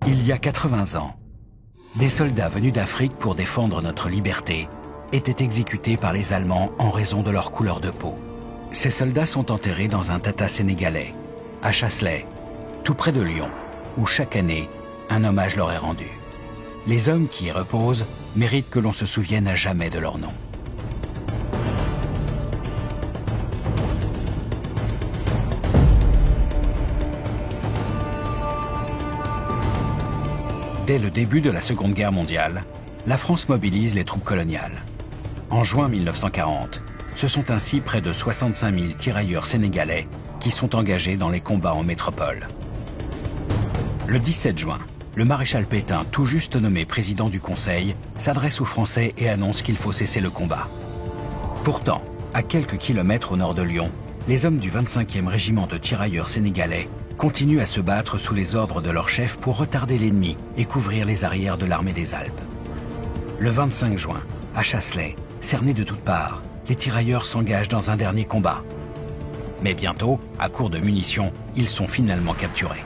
Il y a 80 ans, des soldats venus d'Afrique pour défendre notre liberté étaient exécutés par les Allemands en raison de leur couleur de peau. Ces soldats sont enterrés dans un tata sénégalais, à Chasselet, tout près de Lyon, où chaque année, un hommage leur est rendu. Les hommes qui y reposent méritent que l'on se souvienne à jamais de leur nom. Dès le début de la Seconde Guerre mondiale, la France mobilise les troupes coloniales. En juin 1940, ce sont ainsi près de 65 000 tirailleurs sénégalais qui sont engagés dans les combats en métropole. Le 17 juin, le maréchal Pétain, tout juste nommé président du Conseil, s'adresse aux Français et annonce qu'il faut cesser le combat. Pourtant, à quelques kilomètres au nord de Lyon, les hommes du 25e régiment de tirailleurs sénégalais continuent à se battre sous les ordres de leur chef pour retarder l'ennemi et couvrir les arrières de l'armée des Alpes. Le 25 juin, à Chasselet, cernés de toutes parts, les tirailleurs s'engagent dans un dernier combat. Mais bientôt, à court de munitions, ils sont finalement capturés.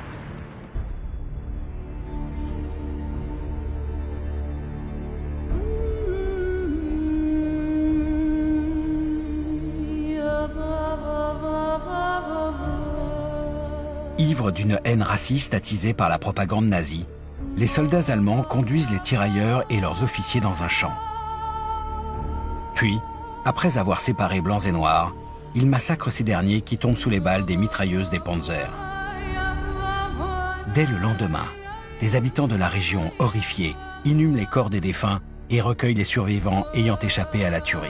Ivres d'une haine raciste attisée par la propagande nazie, les soldats allemands conduisent les tirailleurs et leurs officiers dans un champ. Puis, après avoir séparé blancs et noirs, ils massacrent ces derniers qui tombent sous les balles des mitrailleuses des Panzers. Dès le lendemain, les habitants de la région, horrifiés, inhument les corps des défunts et recueillent les survivants ayant échappé à la tuerie.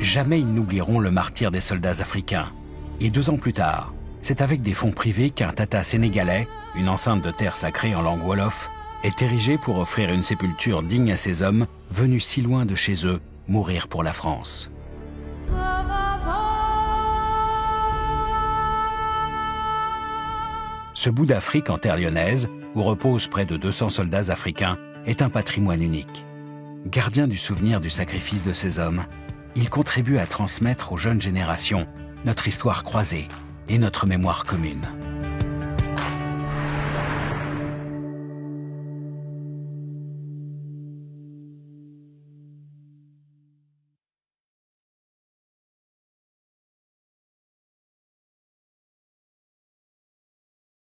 Jamais ils n'oublieront le martyre des soldats africains. Et 2 ans plus tard, c'est avec des fonds privés qu'un tata sénégalais, une enceinte de terre sacrée en langue wolof, est érigé pour offrir une sépulture digne à ces hommes venus si loin de chez eux mourir pour la France. Ce bout d'Afrique en terre lyonnaise, où reposent près de 200 soldats africains, est un patrimoine unique. Gardien du souvenir du sacrifice de ces hommes, il contribue à transmettre aux jeunes générations notre histoire croisée et notre mémoire commune.